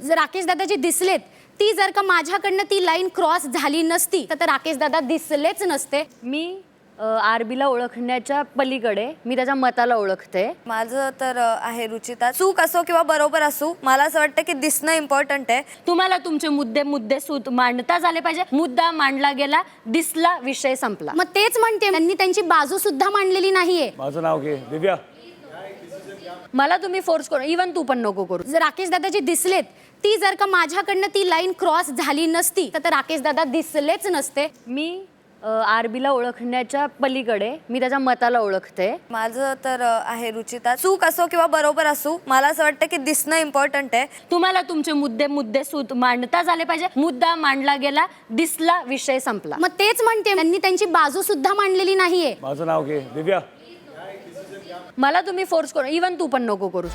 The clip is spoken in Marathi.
जर राकेश दादाजी दिसलेत, ती जर का माझ्याकडनं ती लाईन क्रॉस झाली नसती तर राकेश दादा दिसलेच नसते। मी आरबीला ओळखण्याच्या पलीकडे मी त्याच्या मताला ओळखते। माझं तर आहे रुचिता, चूक असो किंवा बरोबर असो, मला असं वाटतं की दिसणं इम्पॉर्टंट आहे। तुम्हाला तुमचे मुद्देसूद मांडता झाले पाहिजे। मुद्दा मांडला गेला, दिसला, विषय संपला। मग तेच म्हणते, त्यांनी त्यांची बाजू सुद्धा मांडलेली नाहीये। माझं नाव घे दिव्या। मला तुम्ही फोर्स करू, इवन तू पण नको करू। जर राकेश दादाजी दिसलेत, ती जर का माझ्याकडनं ती लाईन क्रॉस झाली नसती तर राकेश दादा दिसलेच नसते। मी आरबीला ओळखण्याच्या पलीकडे मी त्याच्या मताला ओळखते। माझं तर आहे रुचिता, चूक असो किंवा बरोबर असो, मला असं वाटतं की दिसणं इम्पॉर्टंट आहे। तुम्हाला तुमचे मुद्देसूद मांडता झाले पाहिजे। मुद्दा मांडला गेला, दिसला, विषय संपला। मग तेच म्हणते, त्यांनी त्यांची बाजू सुद्धा मांडलेली नाहीये। माझं नाव घे दिव्या। मला तुम्ही फोर्स करू, इवन तू पण नको करू।